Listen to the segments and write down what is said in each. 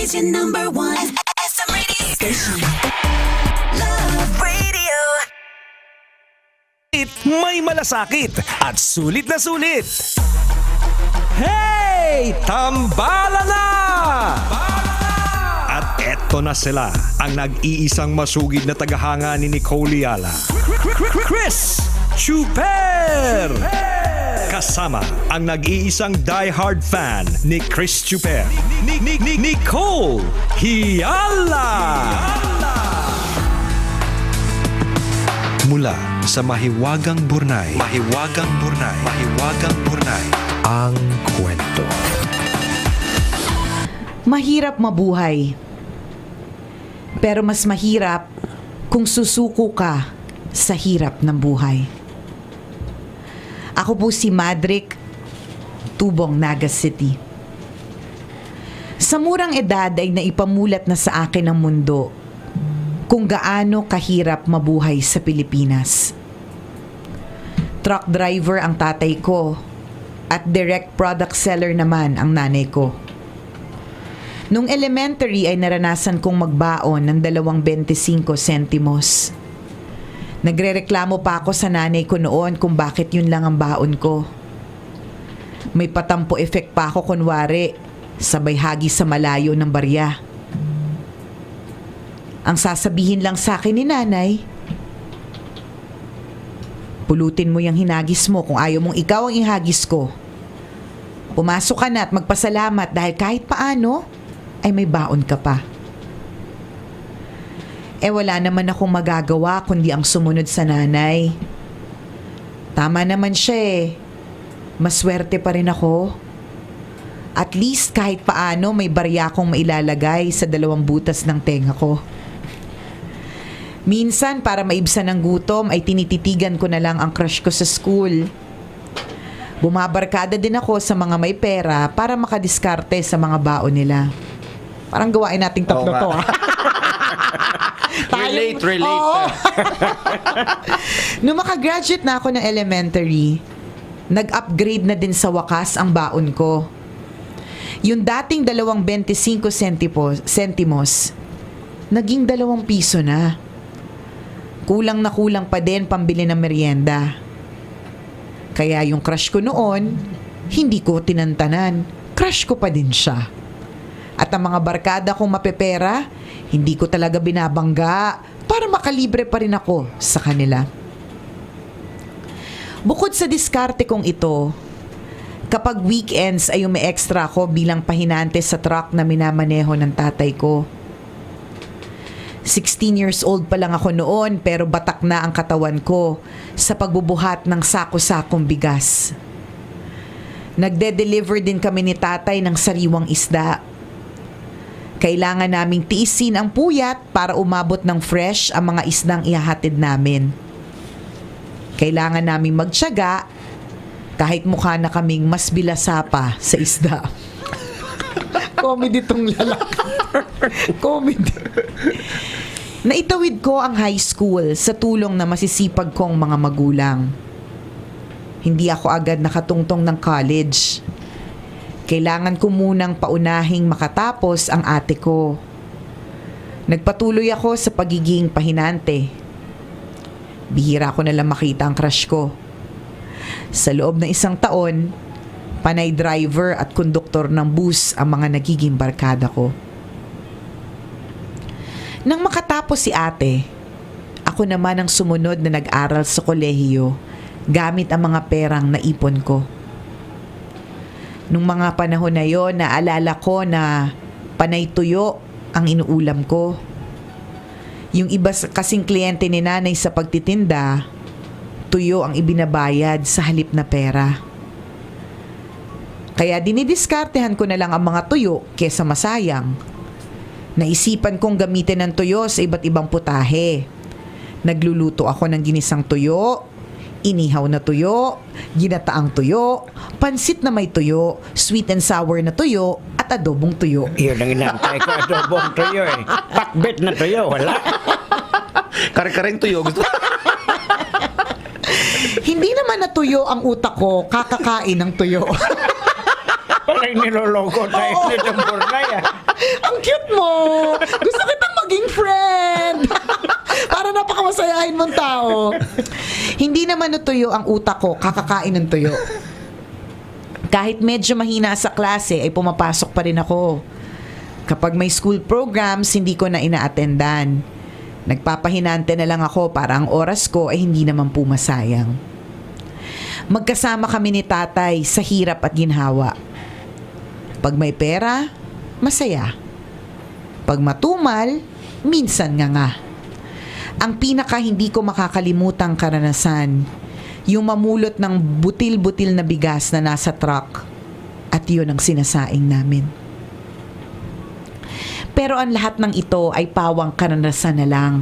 is your number one SM radio station. Love Radio. May malasakit at sulit na sulit. Hey! Tambala na! At eto na sila, ang nag-iisang masugid na tagahanga ni Nicole Yala. Chris Chuper! Kasama ang nag-iisang die-hard fan ni Chris Chuper, Nicole Yala! Mula sa Mahiwagang Burnay, ang kwento. Mahirap mabuhay. Pero mas mahirap kung susuko ka sa hirap ng buhay. Ako po si Madrick, Tubong, Naga City. Sa murang edad ay naipamulat na sa akin ang mundo kung gaano kahirap mabuhay sa Pilipinas. Truck driver ang tatay ko at direct product seller naman ang nanay ko. Nung elementary ay naranasan kong magbaon ng 2.25 centimos. Nagrereklamo pa ako sa nanay ko noon kung bakit yun lang ang baon ko. May patampo effect pa ako kunwari, sabay hagi sa malayo ng barya. Ang sasabihin lang sa akin ni nanay, pulutin mo yung hinagis mo kung ayaw mong ikaw ang ihagis ko. Pumasok ka na at magpasalamat dahil kahit paano ay may baon ka pa. Wala naman akong magagawa kundi ang sumunod sa nanay. Tama naman siya eh. Maswerte pa rin ako. At least kahit paano may barya akong mailalagay sa 2 butas ng tenga ko. Minsan para maibsan ng gutom ay tinititigan ko na lang ang crush ko sa school. Bumabarkada din ako sa mga may pera para makadiskarte sa mga baon nila. Parang gawain nating tatlo to. Relate. Oo. Nung makagraduate na ako ng elementary, nag-upgrade na din sa wakas ang baon ko. Yung dating 2.25 centimos, naging 2 piso na. Kulang na kulang pa din pambili ng merienda. Kaya yung crush ko noon, hindi ko tinantanan. Crush ko pa din siya. At ang mga barkada kong mapepera, hindi ko talaga binabangga para makalibre pa rin ako sa kanila. Bukod sa diskarte kong ito, kapag weekends ay may extra ako bilang pahinante sa truck na minamaneho ng tatay ko. 16 years old pa lang ako noon pero batak na ang katawan ko sa pagbubuhat ng sako-sakong bigas. Nagde-deliver din kami ni tatay ng sariwang isda. Kailangan naming tiisin ang puyat para umabot ng fresh ang mga isdang ihahatid namin. Kailangan naming magtiyaga kahit mukha na kaming mas bilasa pa sa isda. Comedy tong lalaki. Comedy. Naitawid ko ang high school sa tulong na masisipag kong mga magulang. Hindi ako agad nakatungtong ng college. Kailangan ko munang paunahing makatapos ang ate ko. Nagpatuloy ako sa pagiging pahinante. Bihira ko nalang makita ang crush ko. Sa loob ng 1 taon, panay driver at konduktor ng bus ang mga nagiging barkada ko. Nang makatapos si ate, ako naman ang sumunod na nag-aral sa kolehiyo gamit ang mga perang naipon ko. Nung mga panahon na yon, naalala ko na panay tuyo ang inuulam ko. Yung iba kasing kliyente ni nanay sa pagtitinda, tuyo ang ibinabayad sa halip na pera. Kaya dinidiskartehan ko na lang ang mga tuyo kesa masayang. Naisipan kong gamitin ng tuyo sa iba't ibang putahe. Nagluluto ako ng ginisang tuyo, inihaw na tuyo, ginataang tuyo, pansit na may tuyo, sweet and sour na tuyo, at adobong tuyo. Yun ang inantay ko, adobong tuyo eh. Pakbet na tuyo, wala. Kare-kareng tuyo, gusto. Hindi naman natuyo ang utak ko, kakakain ng tuyo. Parang niloloko tayo ni Damburnay ah. Ang cute mo. Gusto kitang maging friend. Para napakamasayahin mong tao. Hindi naman natuyo ang utak ko, kakakain ng tuyo. Kahit medyo mahina sa klase, ay pumapasok pa rin ako. Kapag may school programs, hindi ko na ina-attendan. Nagpapahinante na lang ako para ang oras ko ay hindi naman pumasayang. Magkasama kami ni tatay sa hirap at ginhawa. Pag may pera, masaya. Pag matumal, minsan nga. Ang pinaka hindi ko makakalimutang karanasan, yung mamulot ng butil-butil na bigas na nasa truck at yun ang sinasaing namin. Pero ang lahat ng ito ay pawang karanasan na lang.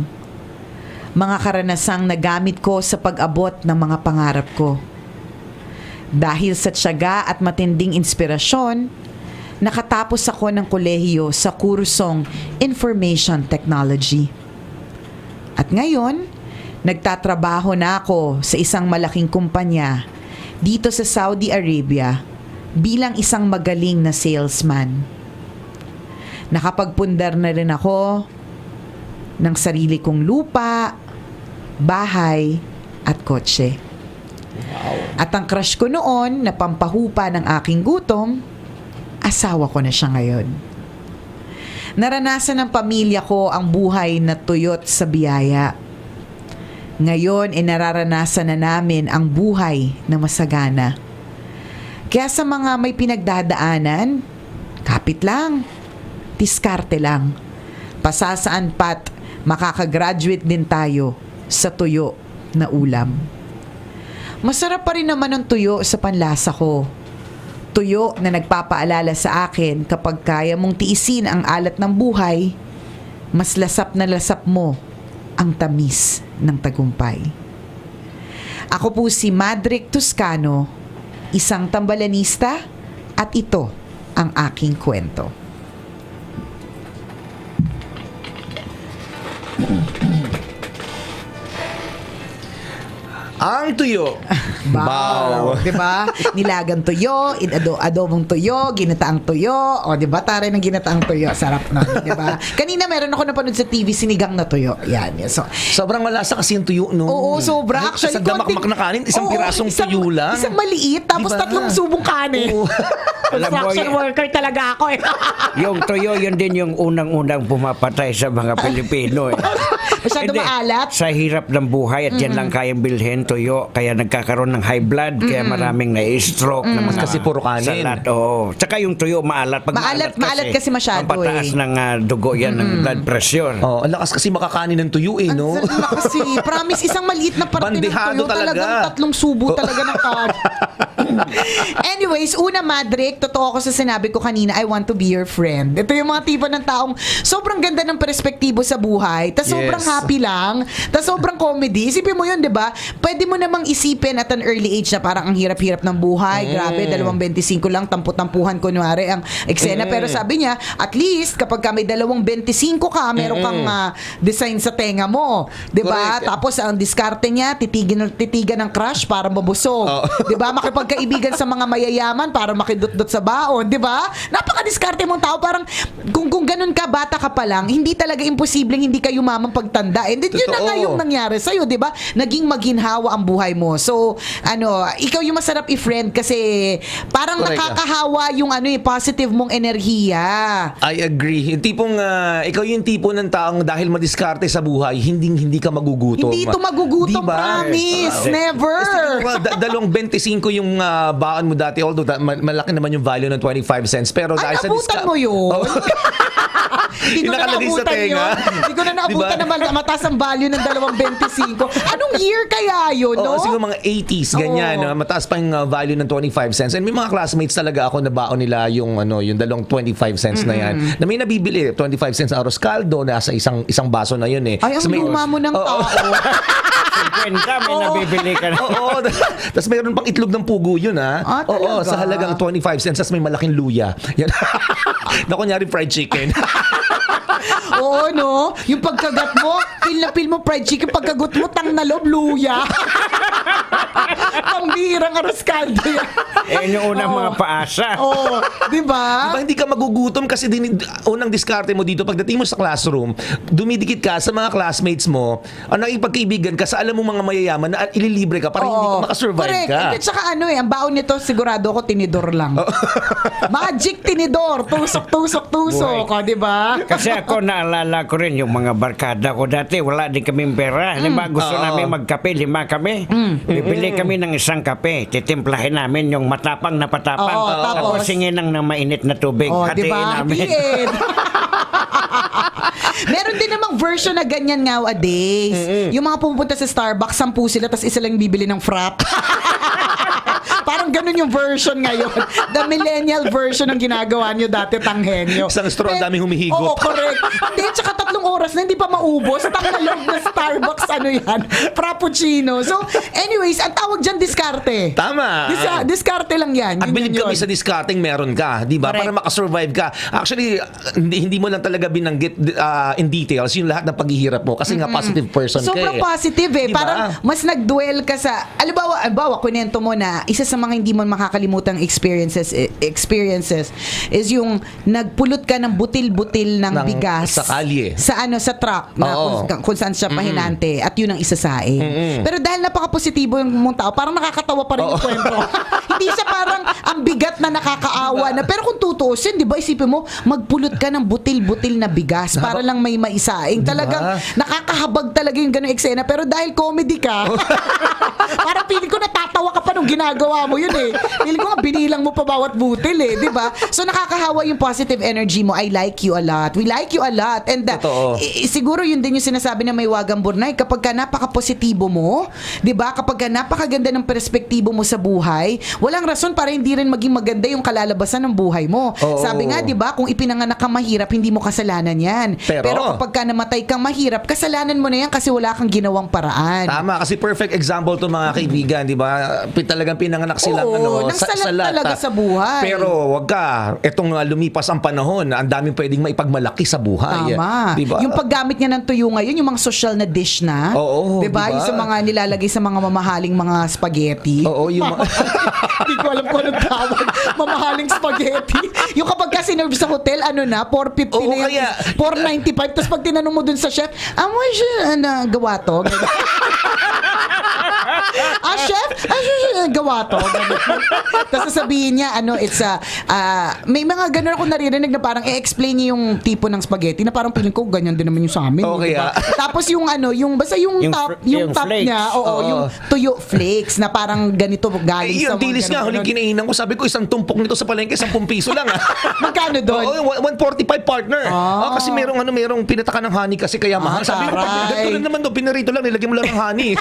Mga karanasang nagamit ko sa pag-abot ng mga pangarap ko. Dahil sa tiyaga at matinding inspirasyon, nakatapos ako ng kolehiyo sa kursong Information Technology. At ngayon, nagtatrabaho na ako sa isang malaking kumpanya dito sa Saudi Arabia bilang isang magaling na salesman. Nakapagpundar na rin ako ng sarili kong lupa, bahay at kotse. At ang crush ko noon na pampahupa ng aking gutom, asawa ko na siya ngayon. Naranasan ng pamilya ko ang buhay na tuyot sa biyaya. Ngayon, nararanasan na namin ang buhay na masagana. Kaya sa mga may pinagdadaanan, kapit lang, diskarte lang. Pasasaan pat, makakagraduate din tayo sa tuyo na ulam. Masarap pa rin naman ang tuyo sa panlasa ko. Tuyo na nagpapaalala sa akin kapag kaya mong tiisin ang alat ng buhay, mas lasap na lasap mo ang tamis ng tagumpay. Ako po si Madrick Toscano, isang tambalanista, at ito ang aking kwento. Ang tuyo. Baw. Diba? Nilagang tuyo, adobong tuyo, ginataang tuyo. O, diba? Taray ng ginataang tuyo. Sarap na. Diba? Kanina meron ako napanood sa TV, sinigang na tuyo. Yan. So, Sobrang malasa kasi yung tuyo, no? oo, sobra. Actually, sa damakmak na kanin, isang pirasong tuyo lang. Isang maliit, tapos Diba? tatlong subong kanin. Oo. Alam mo, Construction worker talaga ako eh. yung tuyo, yun din yung unang-unang pumapatay sa mga Pilipino. Masyado Hindi. maalat. Sa hirap ng buhay at yan lang kayang bilhin, tuyo. Kaya nagkakaroon ng high blood, kaya maraming na-stroke na mga Kasi puro kanin. salat. Oo. Tsaka yung tuyo, maalat. Pag Maalat kasi masyado mapataas eh. ng dugo yan, ng blood pressure. Oh, ang lakas kasi makakanin ng tuyo eh, no? Ang sarap kasi. Promise, isang maliit na parte ng Bandehado tuyo. talaga. Talagang tatlong subo talaga ng kanin. Anyways, una, Madrick, totoo ako sa sinabi ko kanina, I want to be your friend. Ito yung mga tipo ng taong sobrang ganda ng perspektibo sa buhay, tas sobrang Yes. happy lang, tas sobrang comedy. Isipin mo yun, di ba? Pwede mo namang isipin at an early age na parang ang hirap-hirap ng buhay. Grabe, 25 lang, tamput-tampuhan kunwari ang eksena. Pero sabi niya, at least kapag ka may 25 ka, meron kang design sa tenga mo. Di ba? Correct. Tapos ang diskarte niya, titigan ng crush para mabusog. Oh. Di ba? Makipagkaibigan sa mga mayayaman para makidot-dot sa baon. Di ba? Napaka-diskarte mong tao. Parang kung ganun ka, bata ka pa lang, hindi talaga imposibleng hindi ka yumamang pagtanda. And yun na nga Totoo. yung nangyari sa'yo, di ba? Naging maginhawa ang buhay mo. So, ikaw yung masarap i-friend kasi parang Correct. nakakahawa yung positive mong enerhiya. I agree. Yung tipong, ikaw yung tipo ng taong dahil madiskarte sa buhay, hindi ka magugutom. Hindi ito magugutom, Diba? promise. Never. Dalawang 25 yung baon mo dati, although malaki naman yung value ng 25 cents. Pero Ay, dahil sa abutan mo yun. Oh. Hindi ko na Nakalagay sa naabutan tenga. yun. Hindi ko na naabutan Diba? na mataas ang value ng 2.25. Anong year kaya yun, no? Oo, siguro mga 80s, ganyan. Oo. Mataas pa yung value ng 25 cents. And may mga classmates talaga ako na baon nila yung dalawang 25 cents na yan. Na may nabibili, 25 cents na arroz caldo, nasa isang baso na yun eh. Ay, ang So, may- luma mo ng Oo. tao. 50, may nabibili ka na. Oo. Tapos mayroon pang itlog ng pugo yun, ha? Ah, Oo, talaga? sa halagang 25 cents. Tapos may malaking luya. Yan. Na kunyari fried chicken. Oo, no? Yung pagkagat mo, feel na feel mo fried chicken, pagkagat mo, tang na loob, luya. Pambirang arroz caldo yan. Yung unang mga paasa. Oo, di ba? Diba hindi ka magugutom kasi unang diskarte mo dito pagdating mo sa classroom, dumidikit ka sa mga classmates mo, nakipagkaibigan ka sa alam mo mga mayayaman na ililibre ka para hindi ka makasurvive Correct. ka. At saka ang baon nito sigurado ko tinidor lang. Magic tinidor, tusok, di ba? Kasi ako naalala ko rin yung mga barkada ko dati, wala din kaming pera. Diba, gusto namin magkape, 5 kami. Bibili kami ng isang kape, titimplahin namin yung matapang na patapang. Oo, tapos singin ng na mainit na tubig. Oh, Hatiin di ba? namin. Meron din namang version na ganyan nowadays. Yung mga pupunta sa Starbucks, 10 sila, tapos isa lang bibili ng frap. Parang ganun yung version ngayon. The millennial version ng ginagawa nyo dati, tanghenyo. Isang straw, ang daming humihigop. Oo, correct. Hindi, tsaka 3 oras na hindi pa maubos. Tangalog na Starbucks, ano yan? Frappuccino. So, anyways, ang tawag dyan, diskarte. Tama. Diskarte lang yan. At Yun, bilib yun, kami yun. sa discarding meron ka, di ba? Correct. Para makasurvive ka. Actually, hindi mo lang talaga binanggit in details yung lahat ng paghihirap mo kasi nga positive person ka Sobrang eh. positive eh. Diba? Parang mas nag-dwell ka sa, alimbawa, kunento mo na isa sa mga hindi mo makakalimutang experiences is yung nagpulot ka ng butil-butil ng bigas sa kalye. Sa truck na Oo. kung saan siya pahinante at yun ang isasaing. Pero dahil napaka-positibo yung mong tao, parang nakakatawa pa rin yung kwento. Hindi siya parang ang bigat na nakakaawa na. Pero kung tutuusin, di ba, isipin mo, magpulot ka ng butil-butil na bigas para lang may maisaing. Talagang nakakahabag talaga yung ganung eksena. Pero dahil comedy ka, parang feeling ko natatawa ka pa nung ginagawa mo yun eh. Feeling ko nga binilang mo pa bawat butil eh, di ba? So nakakahawa yung positive energy mo. I like you a lot. We like you a lot. And Totoo. siguro yun din yung sinasabi na may wagang burnay. Kapag ka napaka-positibo mo, di ba? Kapag ka napakaganda ng perspektibo mo sa buhay, walang rason para hindi rin maging maganda yung kalalabasan ng buhay mo. Oo. Sabi nga, di ba? Kung ipinanganak ka mahirap, hindi mo kasalanan yan. Pero kapag ka namatay kang mahirap, kasalanan mo na yan kasi wala kang ginawang paraan. Tama, kasi perfect example to mga kaibigan, di ba? Talagang pinanganak silang Oo, nang salat talaga sa buhay. Pero wag ka, etong lumipas ang panahon, ang daming pwedeng maipagmalaki sa buhay. Tama. Di ba? Yung paggamit niya ng tuyo ngayon, yung mga social na dish na. Oo, diba? diba? Yung sa mga nilalagay sa mga mamahaling mga spaghetti. Oo, yung Hindi ko alam kung anong tawag. Mamahaling spaghetti. Yung kapag ka sinerve sa hotel, ano na, 450 Oo, na yun. kaya. 495. Tapos pag tinanong mo dun sa chef, amoy siya na gawa to. Chef? Gawa to. Tapos sasabihin niya, may mga ganun ako naririnig na parang i-explain niya yung tipo ng spaghetti na parang feeling ko ganyan din naman yung sa amin. Okay, diba? Tapos basta yung top flakes. niya, yung tuyo flakes na parang ganito galing sa yung dilis nga, huling kinainan ko, sabi ko, isang tumpok nito sa palengke, 10 piso lang. Magkano doon? Oo, 145 partner. Kasi merong pinataka ng honey kasi kaya mahal. Sabi ko, ganito lang naman doon, pinarito lang, nilagyan mo lang ng honey.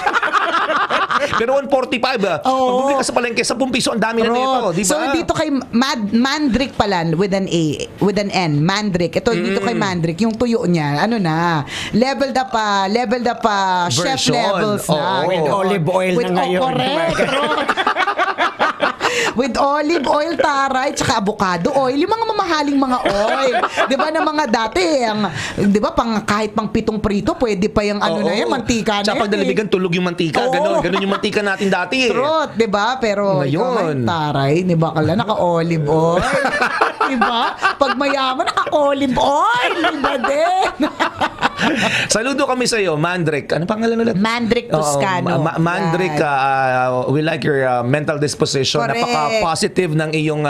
Pero 145 Magbubili ka sa palengke, 10 piso, ang dami na nito, di ba? So dito kay Mandrick pala with an N, Mandrick. Ito dito kay Mandrick, yung tuyo niya, leveled up chef Version. levels na. Oo. With olive oil na ngayon. Correct. With olive oil, taray, tsaka avocado oil, yung mga mamahaling mga oil. 'Di ba na mga dati, 'di ba kahit pang 7 prito, pwede pa yung na yan, mantika na. Tsaka pag nalamigan, tulog yung mantika. Oo. Ganun yung mantika natin dati. Truth, 'di ba? Pero Ngayon, taray, 'di ba kala naka-olive oil. 'Di ba? Pag mayaman naka-olive oil, 'di ba din? Saludo kami sa iyo, Mandrick. Ano pangalan ulit? Mandrick Toscano. Mandrick, we like your mental disposition. Correct. Napaka-positive ng iyong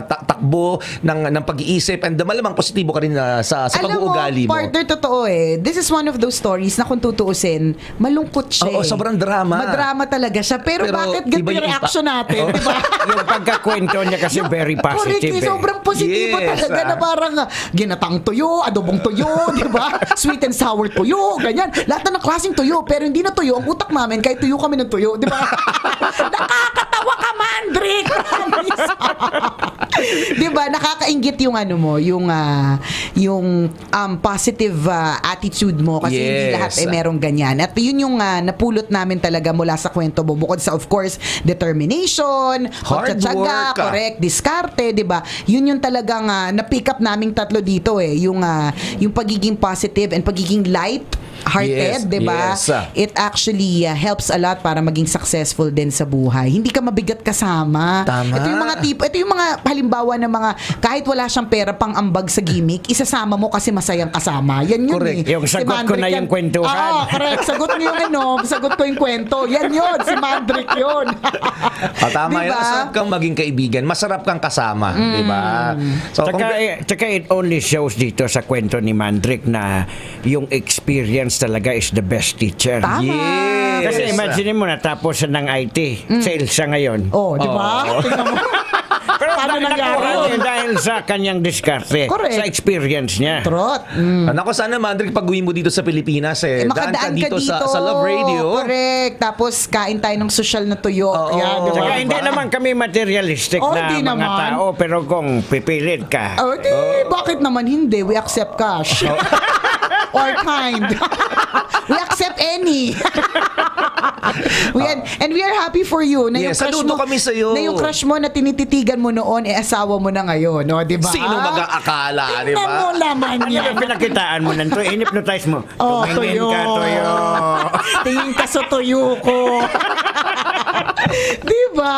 takbo ng pag-iisip, and malamang positibo ka rin sa pag-uugali mo. Partner, totoo eh. This is one of those stories na kung tutuusin, malungkot siya. Oo, sobrang drama. Madrama talaga siya. Pero bakit ganito iba yung yung reaction natin? Diba? Yung pagkakwento niya kasi very Correct, positive. sobrang positibo Yes, talaga na parang ginatang tuyo, adobong tuyo, di ba? Sweet and sour tuyo, ganyan. Lahat na ng klaseng tuyo, pero hindi na tuyo. Ang utak namin, kahit tuyo kami ng tuyo, di ba? Nakakatawa ka man! Mandrick! Promise! Diba, nakakaingit yung ano mo, yung positive attitude mo kasi hindi Yes. lahat ay merong ganyan. At yun yung napulot namin talaga mula sa kwento mo. Bukod sa, of course, determination, Hard pagtsatsaga, work. correct, diskarte, diba? Yun yung talagang na-pick up naming tatlo dito eh. Yung pagiging positive and pagiging light-hearted, Yes, diba? yes. It actually helps a lot para maging successful din sa buhay. Hindi ka mabigat kasama. Tama. Ito yung mga halimbawa ng mga kahit wala siyang pera pang ambag sa gimmick, isasama mo kasi masayang kasama. Yan yun Correct. eh. Yung sagot ko Mandrick na yan. yung kwentuhan. Oo, correct. Sagot mo yung sagot ko yung kwento. Yan yun, si Mandrick yun. Tama Diba? yan. Masarap kang maging kaibigan. Masarap kang kasama. Di ba? So, Tsaka it only shows dito sa kwento ni Mandrick na yung experience talaga is the best teacher. Tama. Yes. Kasi imagine mo natapos ng IT, sales siya ngayon. Oh, di ba? Tingnan mo. Pero Paano nangyari? dahil sa kanyang diskarte, Correct. sa experience niya. Trot. Nako, sana Mandrick, pag-uwi mo dito sa Pilipinas, daan ka Makadaan dito, sa Love Radio. Correct. Tapos kain tayo ng social na tuyo. Oo. Yan, di ba? Tsaka hindi naman kami materialistic Oh, na hindi mga naman. tao, pero kung pipilit ka, Oh, bakit naman hindi? We accept cash. Or kind. We accept any. And we are happy for you. Na yung Yes, crush saludo mo, kami sa'yo. Na yung crush mo na tinititigan mo noon, asawa mo na ngayon. No? Di ba? Sino mag-aakala, di Tingnan mo ba? naman ano yan. yung pinakitaan mo nanto? Inhypnotize mo. Oh, Tumingin tuyo. ka, tuyo. Tingin ka sa tuyo ko. Diba?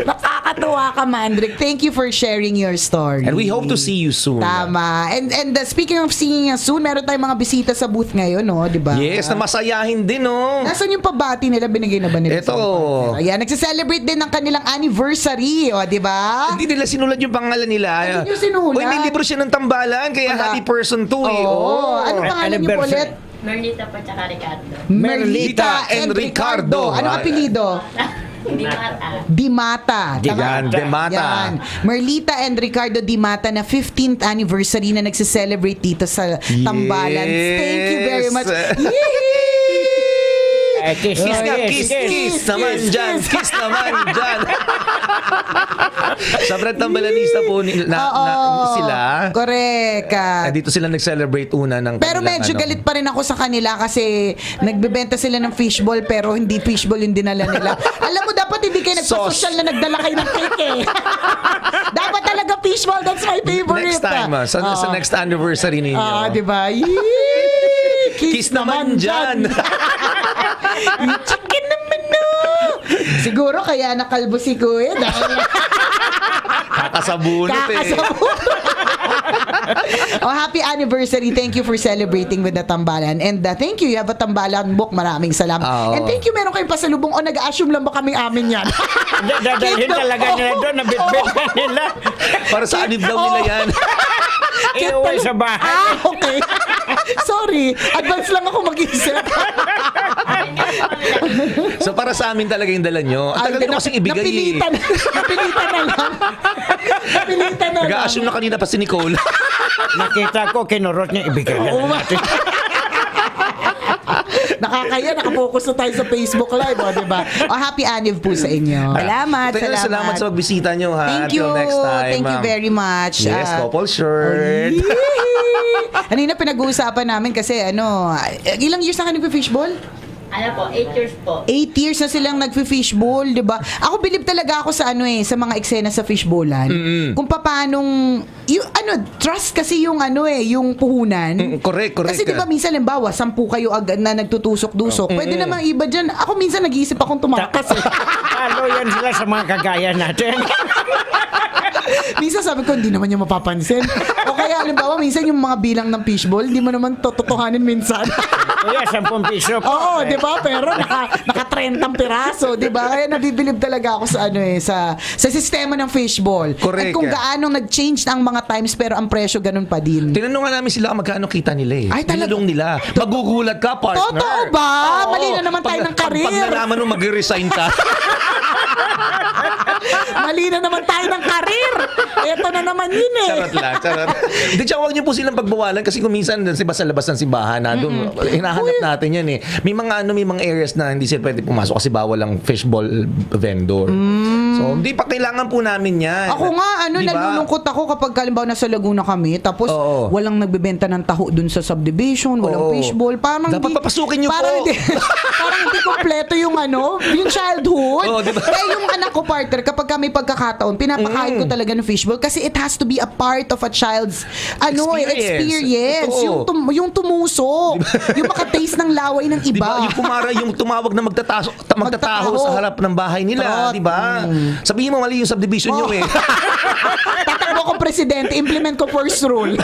Nakakatuwa ka, Mandrick. Thank you for sharing your story. And we hope to see you soon. Tama. And speaking of seeing you soon, meron tayong mga bisita sa booth ngayon, no? Diba? Yes, na masayahin din, no? Nasaan yung pabati nila? Binigay na ba nila? Ito. Ayan, nagse-celebrate din ng kanilang anniversary, o, diba? Hindi nila sinulat yung pangalan nila. Hindi nyo sinulat. Uy, may libro siya ng tambalan, kaya Wala. happy person to eh. Oo. Ano pangalan niyo po ulit? Merlita po tsaka Ricardo. Merlita and Ricardo. Anong apelido? Hindi mata. Dimata. Yan, Dimata. Yan. Merlita and Ricardo Dimata na 15th anniversary na nagse-celebrate dito sa Tambalan. Thank you very much. Yee! Kiss, Kiss nga, kiss, kiss naman dyan. Kiss naman dyan. Sobrang tambalanista po sila. Correct. Dito sila nag-celebrate una ng Pero kanilang, medyo galit pa rin ako sa kanila kasi nagbebenta sila ng fishball pero hindi fishball yung dinala nila. Alam mo, dapat hindi kayo nagpa-social na nagdala kayo ng cake eh. Dapat talaga fishball. That's my favorite. Next time, sa next anniversary ninyo. Di ba? Yee! Kiss naman dyan. Chicken naman no. Siguro kaya nakalbo si Kuya dahil Kakasabunot eh. kakasabot. Happy anniversary. Thank you for celebrating with the Tambalan. And thank you. You have a Tambalan book. Maraming salamat. Oo. And thank you. Meron kayong pasalubong. O nag-assume lang ba kaming amin yan? Dadalhin talaga nila doon, nabitbit na nila. Para sa anib daw nila yan. Iuwi sa bahay. Okay. Sorry. Advance lang ako mag-isip. So para sa amin talaga yung dala nyo. Ang tagal nyo kasing ibigay eh. Napilitan na lang. Napilitan na lang. Nag-a-assume na kanina pa si Nicole. Nakita ko, kinurot niya, ibigay na Oo, lang natin. Nakakaya, nakapokus na tayo sa Facebook Live, o, diba? O, happy anniv po sa inyo. Salamat, Salamat sa pagbisita nyo ha. Thank you. Until next time. Thank you very much. Yes, couple shirt. Kanina pinag-uusapan namin kasi ilang years na ka nagpa-fishball? Ano po, 8 years po. 8 years na silang nagfi-fishball, 'di ba? Ako believe talaga ako sa sa mga eksena sa fishbowlan. Kung paanong trust kasi yung yung puhunan. Correct. Kasi 'di ba minsan halimbawa 10 kayo agad na nagtutusok-dusok. Pwede namang iba diyan. Ako minsan nag-iisip akong tumakas. Ano yan sila sa mga kagaya natin? Minsan sabi ko, hindi naman niya mapapansin. O kaya, halimbawa, minsan yung mga bilang ng fishball, hindi mo naman tototohanin minsan. Kuya, 10 piso po. Oo, di ba? Pero naka 30 piraso, di ba? Kaya nabibilib talaga ako sa sa sistema ng fishball. Correct. At kung gaano nag-change ang mga times, pero ang presyo ganun pa din. Tinanong nga namin sila magkano kita nila eh. Ay, talaga? Tinanong nila. Magugulat ka, partner. Totoo ba? Oo. Mali na naman tayo ng karir. Pag nalaman mo mag-resign ka. Mali na naman tayo ng karir. Ito na naman yun eh. Charot lang, charot. Hindi, tsaka huwag niyo po silang pagbawalan kasi kung minsan sa labas ng simbahan na doon, hinahanap natin yan eh. May mga areas na hindi sila pwede pumasok kasi bawal ang fishball vendor. So, hindi pa kailangan po namin yan. Ako nga, Diba? nalulungkot ako kapag halimbawa nasa Laguna kami, tapos Oo. walang nagbebenta ng taho dun sa subdivision, walang Oo. fishball. Parang Dapat papasukin niyo parang po. Hindi, parang hindi kompleto yung yung childhood. Oo, diba? Kaya yung anak ko, partner, kapag kami pagkakataon, pinapakain ko talaga ng fishball kasi it has to be a part of a child's experience. Totoo. Yung tumusok, yung makataste ng laway ng iba. Diba? Yung tumawag na magtataho Magtataho. sa harap ng bahay nila, Trot. di ba? Sabihin mo mali yung subdivision Oh. nyo eh. Tatakbo ko presidente, implement ko first rule.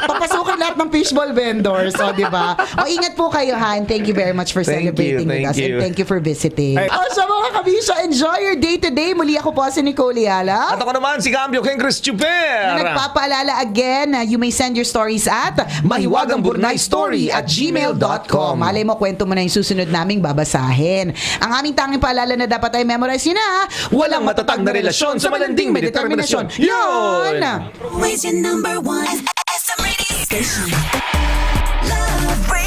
Papasukin lahat ng fishball vendors. So, di ba? O, ingat po kayo, ha? And thank you very much for Thank celebrating you, with thank us. And you. thank you for visiting. Ay. Sa mga kabisyo, enjoy your day today. Muli ako po si Nicole Yala. At ako naman, si Cambio King Chris Chuper. Na nagpapaalala again, you may send your stories at mahiwagangburnaystory@gmail.com. Malay mo, kwento mo na yung susunod naming babasahin. Ang aming tanging paalala na dapat ay memorize nyo na, Walang matatag na relasyon sa malanding may determinasyon. Yun! Yun! Always your number one. SM Radio Station. Love Radio.